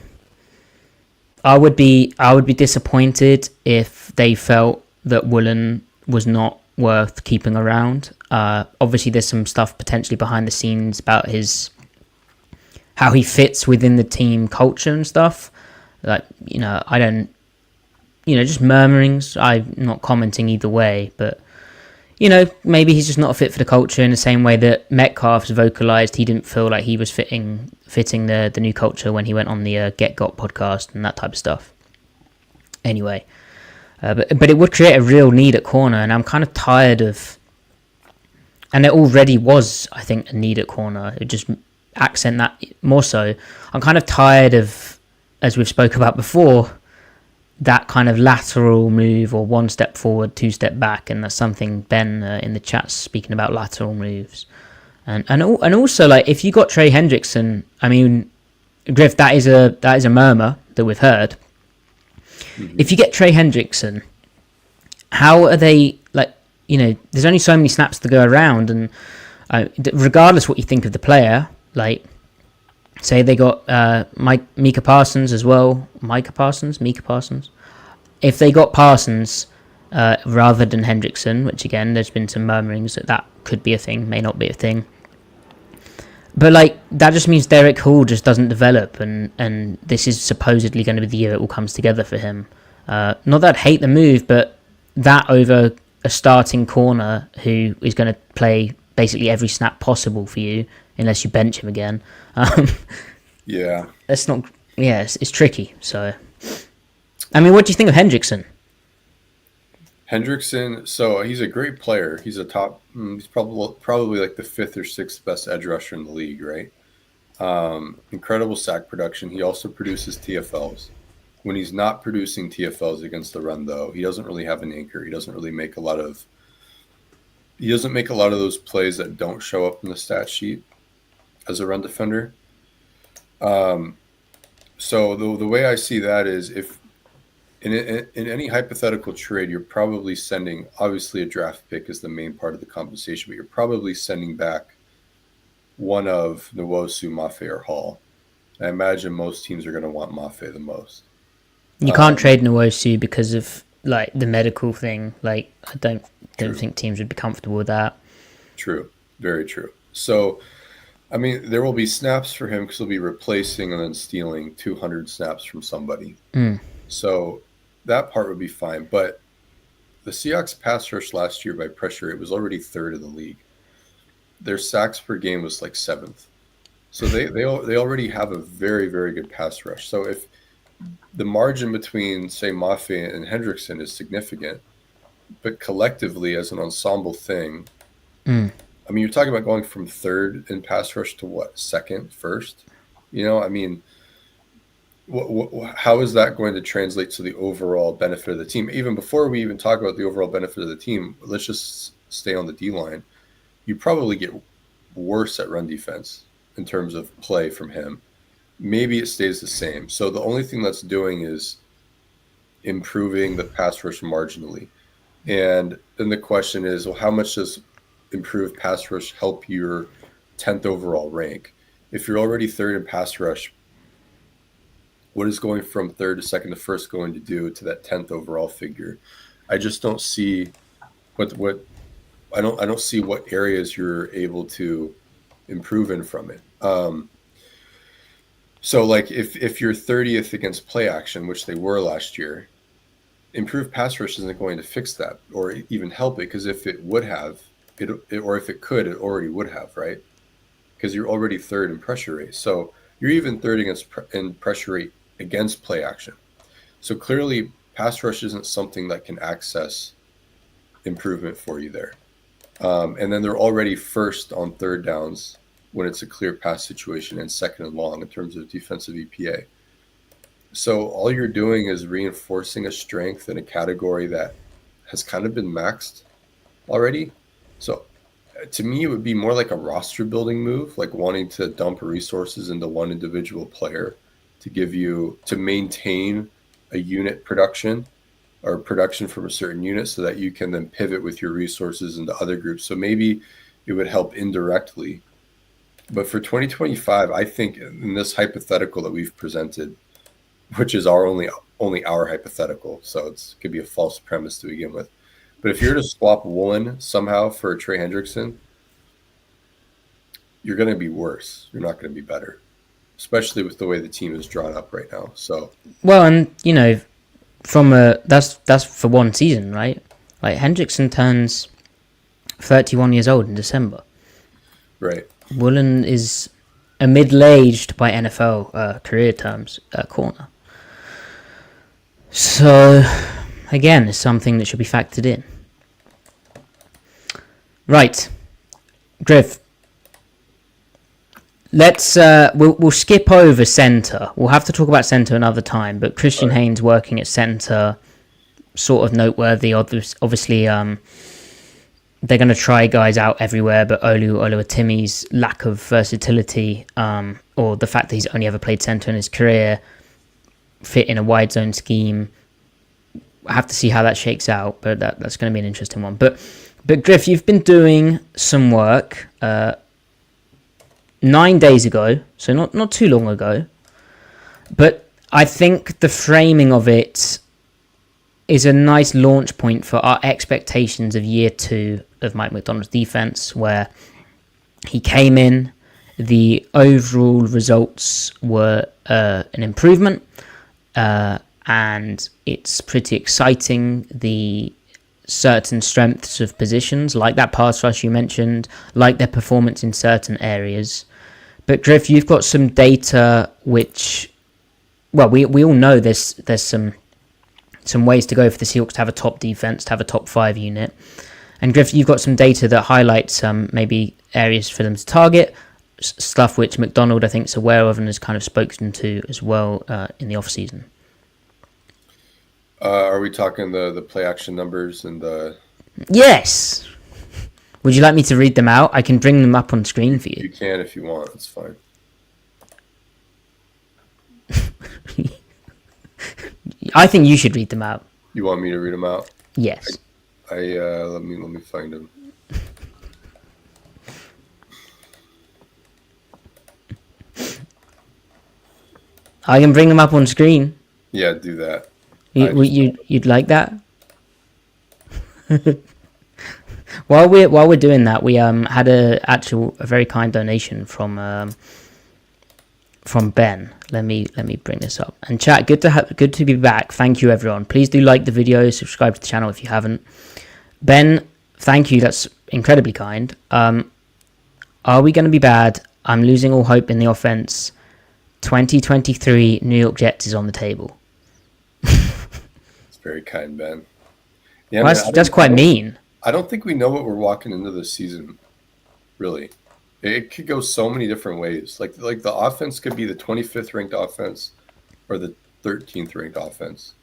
Speaker 1: I would be disappointed if they felt that Woolen was not worth keeping around. Obviously, there's some stuff potentially behind the scenes about how he fits within the team culture and stuff. Like, I don't, just murmurings. I'm not commenting either way, but maybe he's just not a fit for the culture in the same way that Metcalf's vocalized he didn't feel like he was fitting the new culture when he went on the Get Got podcast and that type of stuff. Anyway, but it would create a real need at corner, and I'm kind of tired of. And there already was, I think, a need at corner. It would just accent that more so. I'm kind of tired of, as we've spoke about before, that kind of lateral move or one step forward, two step back, and that's something Ben in the chat's speaking about lateral moves, and also, like, if you got Trey Hendrickson, I mean, Griff, that is a murmur that we've heard. Mm-hmm. If you get Trey Hendrickson, how are they, like, there's only so many snaps to go around, and regardless what you think of the player, like, say they got Micah Parsons as well. Micah Parsons? If they got Parsons rather than Hendrickson, which again, there's been some murmurings that could be a thing, may not be a thing. But like, that just means Derek Hall just doesn't develop, and this is supposedly going to be the year it all comes together for him. Not that I'd hate the move, but that over a starting corner who is going to play basically every snap possible for you, unless you bench him again.
Speaker 2: Yeah.
Speaker 1: That's not. Yeah, it's tricky. So, I mean, what do you think of Hendrickson?
Speaker 2: Hendrickson, so he's a great player. He's he's probably like the fifth or sixth best edge rusher in the league, right? Incredible sack production. He also produces TFLs. When he's not producing TFLs against the run, though, he doesn't really have an anchor. He doesn't make a lot of those plays that don't show up in the stat sheet as a run defender. So the way I see that is, if in any hypothetical trade, you're probably sending, obviously a draft pick is the main part of the compensation, but you're probably sending back one of Nwosu, Mafe, or Hall. I imagine most teams are going to want Mafe the most.
Speaker 1: You can't trade Nwosu because of, like, the medical thing. Like, I don't think teams would be comfortable with that. True.
Speaker 2: Very true. So, I mean, there will be snaps for him because he'll be replacing and then stealing 200 snaps from somebody. So that part would be fine. But the Seahawks pass rush last year by pressure, it was already third in the league. Their sacks per game was like seventh. So they already have a very, very good pass rush. So if the margin between, say, Mafe and Hendrickson is significant, but collectively as an ensemble thing, I mean, you're talking about going from third in pass rush to what, second, first? I mean, how is that going to translate to the overall benefit of the team? Even before we even talk about the overall benefit of the team, let's just stay on the D-line. You probably get worse at run defense in terms of play from him. maybe it stays the same. So the only thing that's doing is improving the pass rush marginally. And then the question is, well, how much does improved pass rush help your 10th overall rank? If you're already third in pass rush, what is going from third to second to first going to do to that 10th overall figure? I just don't see what I don't see what areas you're able to improve in from it. So like if you're 30th against play action, which they were last year, improved pass rush isn't going to fix that or even help it, because if it would have, or if it could, it already would have, right? Because you're already third in pressure rate. So you're even third in pressure rate against play action. So clearly pass rush isn't something that can access improvement for you there. And then they're already first on third downs when it's a clear pass situation and second and long in terms of defensive EPA. So all you're doing is reinforcing a strength in a category that has kind of been maxed already. So to me, it would be more like a roster building move, like wanting to dump resources into one individual player to maintain a unit production or production from a certain unit so that you can then pivot with your resources into other groups. So maybe it would help indirectly. But for 2025, I think in this hypothetical that we've presented, which is only our hypothetical, so it could be a false premise to begin with. But if you're to swap Woolen somehow for Trey Hendrickson, you're going to be worse. You're not going to be better, especially with the way the team is drawn up right now. So
Speaker 1: well, and that's for one season, right? Like Hendrickson turns 31 years old in December.
Speaker 2: Right.
Speaker 1: Woolen is a middle-aged by NFL career terms corner. So, again, it's something that should be factored in. Right. Griff. We'll skip over centre. We'll have to talk about centre another time, but Christian Haynes working at centre, sort of noteworthy. Obviously, they're going to try guys out everywhere, but Olu Oluwatimi's lack of versatility, or the fact that he's only ever played centre in his career, fit in a wide zone scheme. I have to see how that shakes out, but that's going to be an interesting one. But Griff, you've been doing some work 9 days ago, so not too long ago. But I think the framing of it is a nice launch point for our expectations of year 2 of Mike Macdonald's defense, where he came in, the overall results were an improvement, and it's pretty exciting. The certain strengths of positions, like that pass rush you mentioned, like their performance in certain areas. But Griff, you've got some data which, well, we all know there's some ways to go for the Seahawks to have a top defense, to have a top 5 unit. And Griff, you've got some data that highlights maybe areas for them to target, stuff which Macdonald, I think, is aware of and has kind of spoken to as well in the off-season.
Speaker 2: Are we talking the play action numbers and the...
Speaker 1: Yes! Would you like me to read them out? I can bring them up on screen for you.
Speaker 2: You can if you want. It's fine.
Speaker 1: I think you should read them out.
Speaker 2: You want me to read them out?
Speaker 1: Yes.
Speaker 2: Let me find them.
Speaker 1: I can bring them up on screen.
Speaker 2: Yeah, do that.
Speaker 1: You'd like that? While we're doing that, we had a very kind donation from Ben. Let me bring this up. And chat, good to be back. Thank you, everyone. Please do like the video, subscribe to the channel if you haven't. Ben, thank you. That's incredibly kind. Are we going to be bad? I'm losing all hope in the offense. 2023 New York Jets is on the table.
Speaker 2: It's very kind, Ben. Yeah,
Speaker 1: well, that's quite mean.
Speaker 2: I don't think we know what we're walking into this season, really. It could go so many different ways. Like the offense could be the 25th ranked offense or the 13th ranked offense.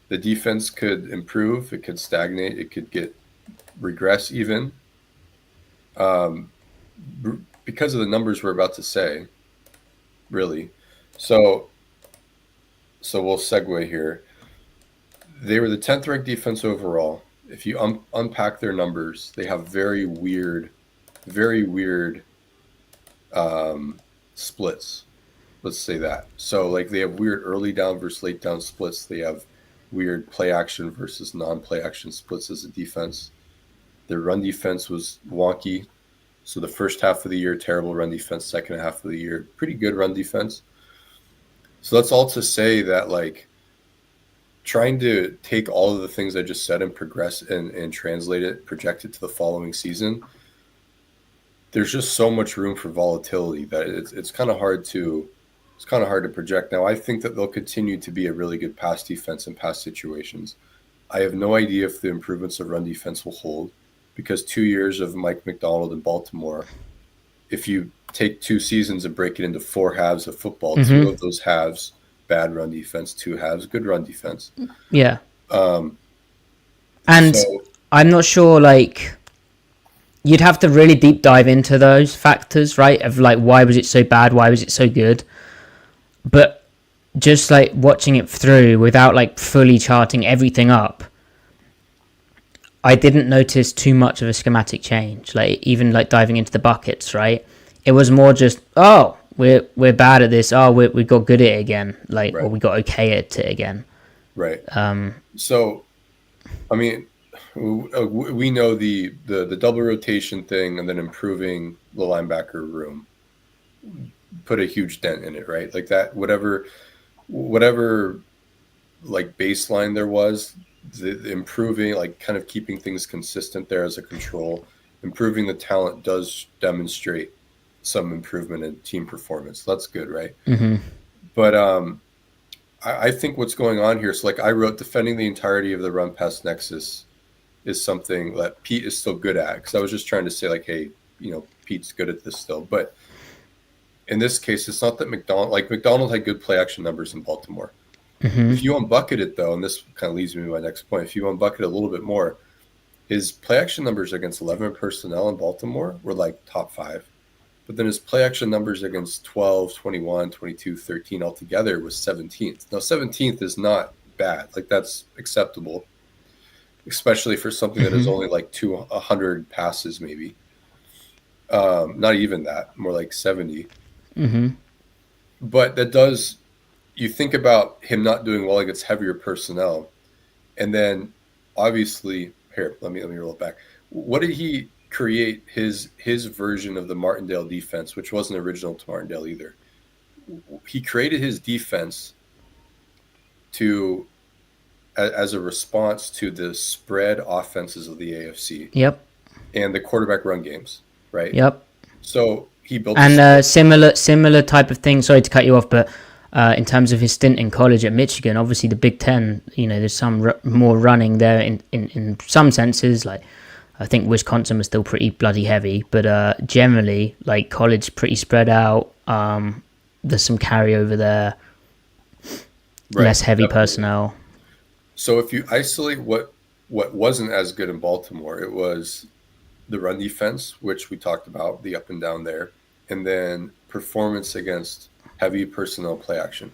Speaker 2: The defense could improve. It could stagnate. It could regress even. Because of the numbers we're about to say, really. So we'll segue here. They were the 10th ranked defense overall. If you unpack their numbers, they have very weird splits. Let's say that. So like they have weird early down versus late down splits. They have weird play action versus non-play action splits as a defense. Their run defense was wonky. So the first half of the year, terrible run defense. Second half of the year, pretty good run defense. So that's all to say that like trying to take all of the things I just said and progress and translate it, project it to the following season, there's just so much room for volatility that it's kind of hard to project. Now, I think that they'll continue to be a really good pass defense in pass situations. I have no idea if the improvements of run defense will hold because 2 years of Mike Macdonald in Baltimore, if you take 2 seasons and break it into 4 halves of football, 2 of those halves, bad run defense, 2 halves, good run defense.
Speaker 1: Yeah. And so, I'm not sure, like, you'd have to really deep dive into those factors, right? Of like, why was it so bad? Why was it so good? But just like watching it through without like fully charting everything up, I didn't notice too much of a schematic change. Like even like diving into the buckets, right? It was more just, oh, we're bad at this. Oh, we got good at it again. Like, right. Or we got okay at it again.
Speaker 2: Right. So, I mean, we know the double rotation thing and then improving the linebacker room put a huge dent in it, right? Like that, whatever like baseline there was, the improving, like kind of keeping things consistent there as a control, improving the talent does demonstrate some improvement in team performance. That's good, right?
Speaker 1: Mm-hmm.
Speaker 2: But I think what's going on here, so like I wrote, defending the entirety of the run pass nexus is something that Pete is still good at, because I was just trying to say like, hey, you know, Pete's good at this still. But in this case, it's not that Macdonald had good play action numbers in Baltimore.
Speaker 1: Mm-hmm.
Speaker 2: If you unbucket it though, and this kind of leads me to my next point, if you unbucket it a little bit more, his play action numbers against 11 personnel in Baltimore were like top 5. But then his play action numbers against 12, 21, 22, 13 altogether was 17th. Now 17th is not bad. Like that's acceptable, especially for something that is only like 100 passes maybe. Not even that, more like 70.
Speaker 1: Mm-hmm.
Speaker 2: But that does, you think about him not doing well against heavier personnel. And then obviously, here, let me roll it back. What did he create his version of the Martindale defense, which wasn't original to Martindale either? He created his defense as a response to the spread offenses of the AFC.
Speaker 1: Yep.
Speaker 2: And the quarterback run games, right?
Speaker 1: Yep.
Speaker 2: So he built
Speaker 1: similar type of thing. Sorry to cut you off, but in terms of his stint in college at Michigan, obviously the Big Ten, you know, there's some more running there in some senses. Like I think Wisconsin was still pretty bloody heavy, but generally, like college, pretty spread out. There's some carryover there, right, less heavy definitely. Personnel.
Speaker 2: So if you isolate what wasn't as good in Baltimore, it was the run defense, which we talked about, the up and down there, and then performance against heavy personnel play action.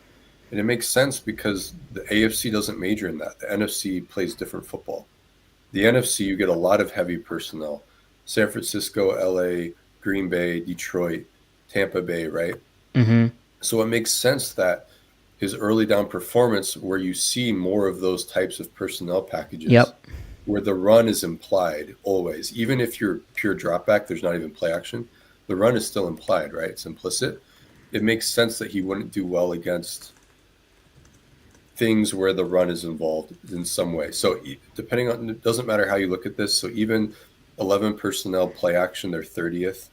Speaker 2: And it makes sense because the AFC doesn't major in that. The NFC plays different football. The NFC, you get a lot of heavy personnel. San Francisco, LA, Green Bay, Detroit, Tampa Bay, right?
Speaker 1: Mm-hmm.
Speaker 2: So it makes sense that his early down performance, where you see more of those types of personnel packages,
Speaker 1: yep,
Speaker 2: where the run is implied always. Even if you're pure drop back, there's not even play action. The run is still implied, right? It's implicit. It makes sense that he wouldn't do well against things where the run is involved in some way. So depending on, it doesn't matter how you look at this. So even 11 personnel play action, they're 30th.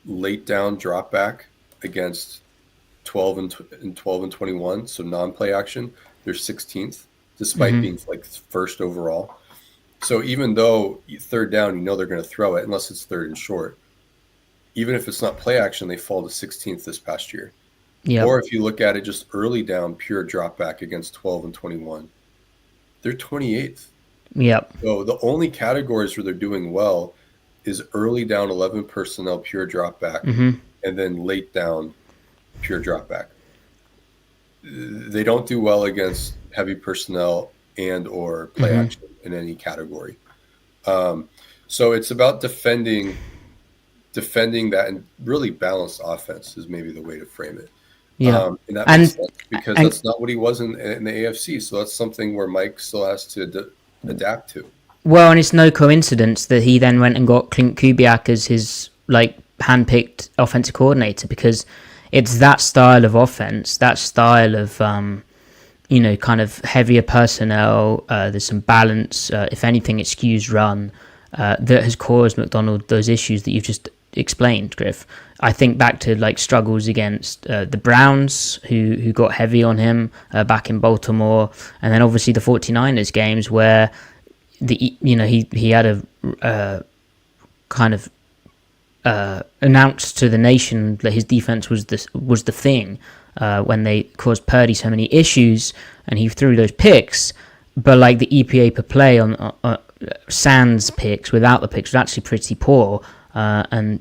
Speaker 2: Late down drop back against 12 and 21. So non-play action, they're 16th, despite being like first overall. So even though third down, you know they're going to throw it unless it's third and short. Even if it's not play action, they fall to 16th this past year.
Speaker 1: Yep.
Speaker 2: Or if you look at it just early down, pure drop back against 12 and 21, they're 28th.
Speaker 1: Yep.
Speaker 2: So the only categories where they're doing well is early down 11 personnel, pure drop back, and then late down, pure drop back. They don't do well against heavy personnel and or play action in any category. So it's about defending that, and really balanced offense is maybe the way to frame it.
Speaker 1: Yeah.
Speaker 2: And that makes sense because that's not what he was in the AFC. So that's something where Mike still has to adapt to.
Speaker 1: Well, and it's no coincidence that he then went and got Clint Kubiak as his like handpicked offensive coordinator, because it's that style of offense, that style of kind of heavier personnel. There's some balance. If anything, it skews run. That has caused Macdonald those issues that you've just explained, Griff. I think back to like struggles against the Browns, who got heavy on him back in Baltimore, and then obviously the 49ers games where he had a kind of announced to the nation that his defense was the thing when they caused Purdy so many issues, and he threw those picks. But like the EPA per play on sans picks without the picks was actually pretty poor, and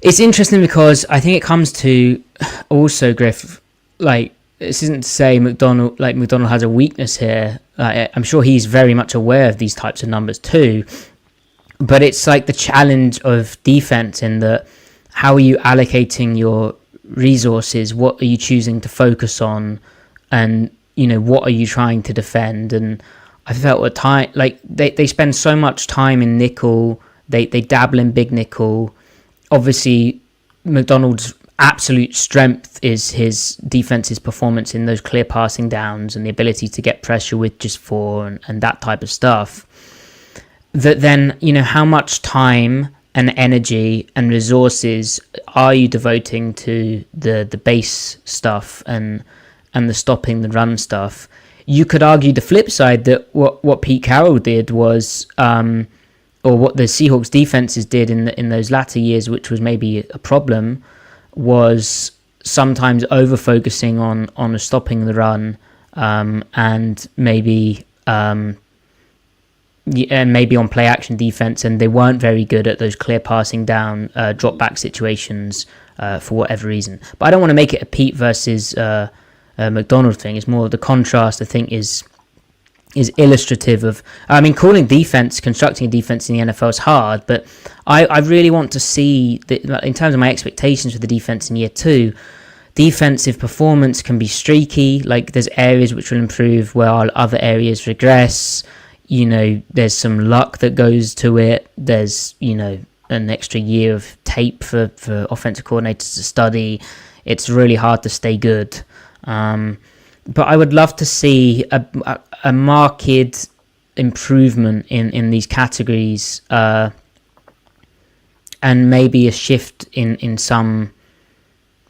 Speaker 1: it's interesting because I think it comes to also, Griff, like, this isn't to say Macdonald has a weakness here. I'm sure he's very much aware of these types of numbers too, but it's like the challenge of defense in that, how are you allocating your resources? What are you choosing to focus on? And what are you trying to defend? And I felt at time like they spend so much time in nickel. They dabble in big nickel. Obviously, Macdonald's absolute strength is his defense's performance in those clear passing downs and the ability to get pressure with just 4 and that type of stuff. That then, how much time and energy and resources are you devoting to the base stuff and the stopping the run stuff? You could argue the flip side, that what Pete Carroll did was, or what the Seahawks defenses did in those latter years, which was maybe a problem, was sometimes over focusing on stopping the run, and maybe on play action defense, and they weren't very good at those clear passing down drop back situations for whatever reason. But I don't want to make it a Pete versus Macdonald thing. It's more the contrast, I think, is illustrative of, constructing a defense in the NFL is hard, but I really want to see in terms of my expectations for the defense in year 2, defensive performance can be streaky. Like, there's areas which will improve while other areas regress. There's some luck that goes to it. There's an extra year of tape for offensive coordinators to study. It's really hard to stay good. But I would love to see a marked improvement in these categories, and maybe a shift in some.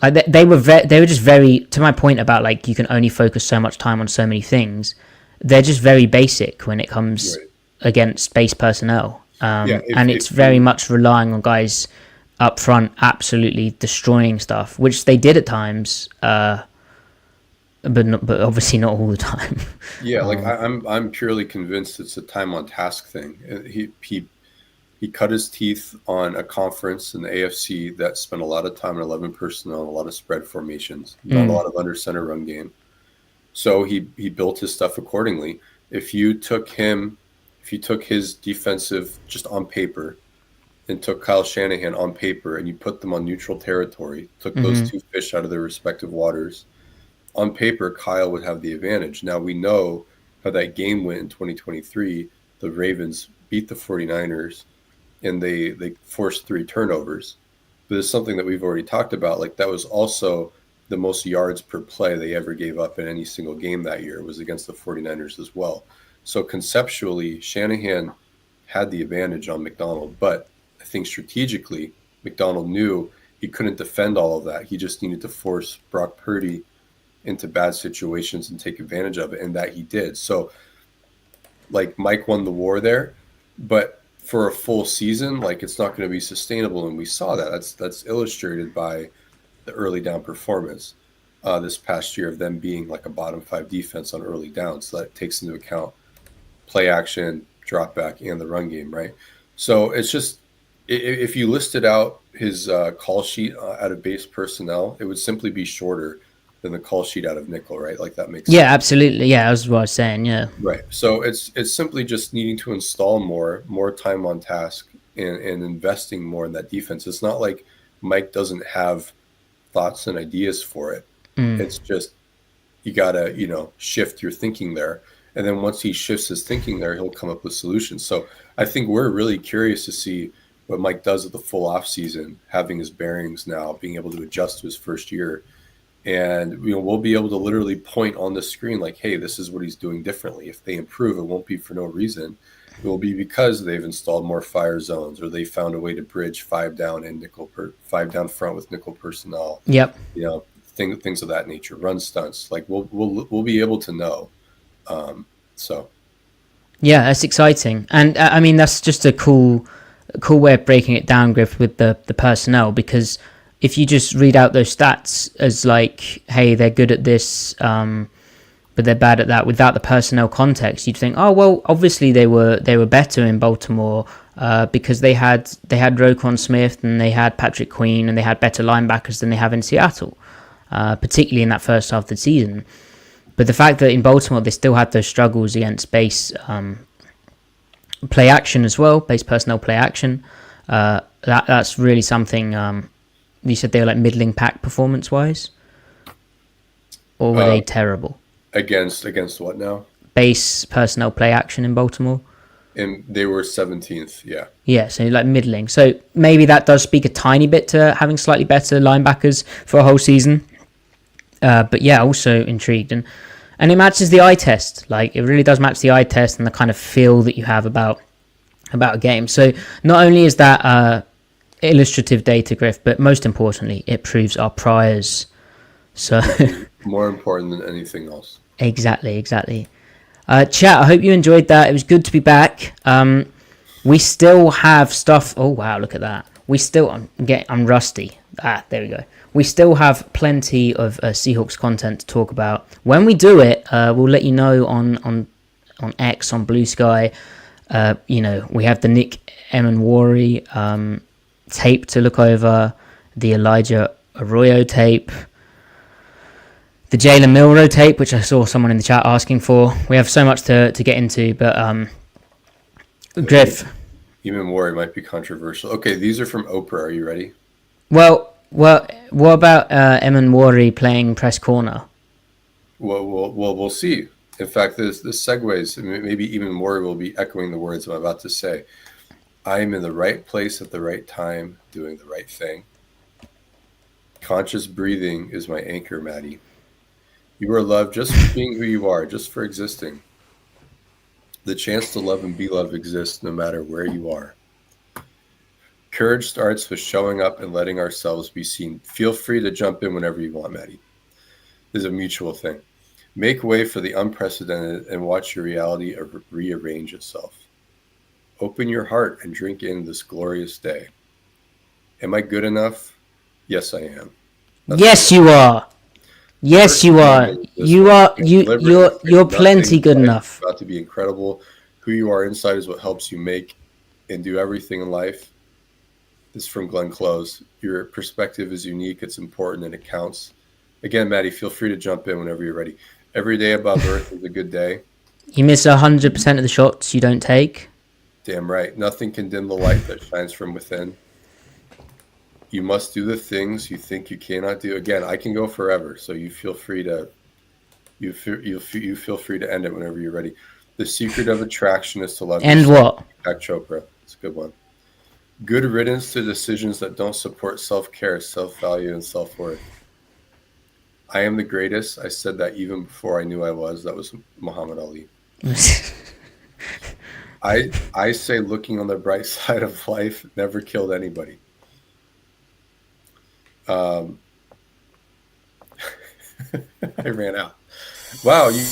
Speaker 1: Like they were just very, to my point about like you can only focus so much time on so many things. They're just very basic when it comes against base personnel, it's very much relying on guys up front absolutely destroying stuff, which they did at times. But obviously not all the time.
Speaker 2: I'm purely convinced it's a time on task thing. He cut his teeth on a conference in the AFC that spent a lot of time in 11 personnel, a lot of spread formations, not a lot of under center run game. So he built his stuff accordingly. If you took his defensive just on paper, and took Kyle Shanahan on paper, and you put them on neutral territory, took those two fish out of their respective waters, on paper, Kyle would have the advantage. Now, we know how that game went in 2023. The Ravens beat the 49ers, and they forced 3 turnovers. But it's something that we've already talked about. Like, that was also the most yards per play they ever gave up in any single game that year. It was against the 49ers as well. So conceptually, Shanahan had the advantage on Macdonald. But I think strategically, Macdonald knew he couldn't defend all of that. He just needed to force Brock Purdy into bad situations and take advantage of it, and that he did. So, like, Mike won the war there, but for a full season, like, it's not going to be sustainable, and we saw that. That's illustrated by the early down performance this past year of them being like a bottom 5 defense on early down. So that takes into account play action, drop back, and the run game, right? So it's just, if you listed out his call sheet out of base personnel, it would simply be shorter than the call sheet out of nickel, right? Like that makes
Speaker 1: Yeah,
Speaker 2: sense.
Speaker 1: absolutely. Yeah, that's what I was saying. Yeah.
Speaker 2: Right. So it's simply just needing to install more time on task and investing more in that defense. It's not like Mike doesn't have thoughts and ideas for it. It's just you gotta, shift your thinking there. And then once he shifts his thinking there, he'll come up with solutions. So I think we're really curious to see what Mike does with the full off season, having his bearings now, being able to adjust to his first year. And we'll be able to literally point on the screen like, hey, this is what he's doing differently. If they improve, it won't be for no reason. It will be because they've installed more fire zones, or they found a way to bridge 5 down and 5 down front with nickel personnel.
Speaker 1: Yep.
Speaker 2: Things of that nature, run stunts. Like we'll be able to know. So
Speaker 1: yeah, that's exciting, and I mean that's just a cool way of breaking it down, Griff, with the personnel, because if you just read out those stats as like, hey, they're good at this, but they're bad at that, without the personnel context, you'd think, oh well, obviously they were better in Baltimore because they had Roquan Smith and they had Patrick Queen and they had better linebackers than they have in Seattle, particularly in that first half of the season. But the fact that in Baltimore they still had those struggles against base play action as well, base personnel play action, that's really something. You said they were like middling pack performance wise, or were they terrible?
Speaker 2: Against what now?
Speaker 1: Base personnel play action in Baltimore.
Speaker 2: And they were 17th, yeah.
Speaker 1: Yeah, so like middling. So maybe that does speak a tiny bit to having slightly better linebackers for a whole season. But yeah, also intrigued. And it matches the eye test. Like, it really does match the eye test and the kind of feel that you have about a game. So not only is that illustrative data, Griff, but most importantly, it proves our priors. So
Speaker 2: more important than anything else.
Speaker 1: Exactly. Chat, I hope you enjoyed that. It was good to be back. We still have stuff. Oh wow, look at that. I'm rusty. There we go. We still have plenty of Seahawks content to talk about. When we do it, we'll let you know on X, on Blue Sky. We have the Nick Emanwari tape to look over, the Elijah Arroyo tape, the Jalen Milroe tape, which I saw someone in the chat asking for. We have so much to get into, but Griff.
Speaker 2: Emanwari might be controversial. Okay, these are from Oprah. Are you ready?
Speaker 1: Well, what about Emanwari playing press corner?
Speaker 2: Well, we'll see. In fact, this segues. Maybe Emanwari will be echoing the words I'm about to say. I am in the right place at the right time, doing the right thing. Conscious breathing is my anchor, Matty. You are loved just for being who you are, just for existing. The chance to love and be loved exists no matter where you are. Courage starts with showing up and letting ourselves be seen. Feel free to jump in whenever you want, Matty. This is a mutual thing. Make way for the unprecedented and watch your reality rearrange itself. Open your heart and drink in this glorious day. Am I good enough? Yes, I am.
Speaker 1: Yes, you are. Yes, you are. You're plenty good enough.
Speaker 2: About to be incredible. Who you are inside is what helps you make and do everything in life. This is from Glenn Close. Your perspective is unique. It's important and it counts. Again, Matty, feel free to jump in whenever you're ready. Every day above Earth is a good day.
Speaker 1: You miss 100% of the shots you don't take.
Speaker 2: Damn right. Nothing can dim the light that shines from within. You must do the things you think you cannot do. Again, I can go forever, so you feel free to feel free to end it whenever you're ready. The secret of attraction is to love
Speaker 1: And
Speaker 2: yourself.
Speaker 1: what?
Speaker 2: Jack Chopra. It's a good one. Good riddance to decisions that don't support self-care, self-value, and self-worth. I am the greatest. I said that even before I knew I was. That was Muhammad Ali. I say looking on the bright side of life never killed anybody. I ran out. Wow, you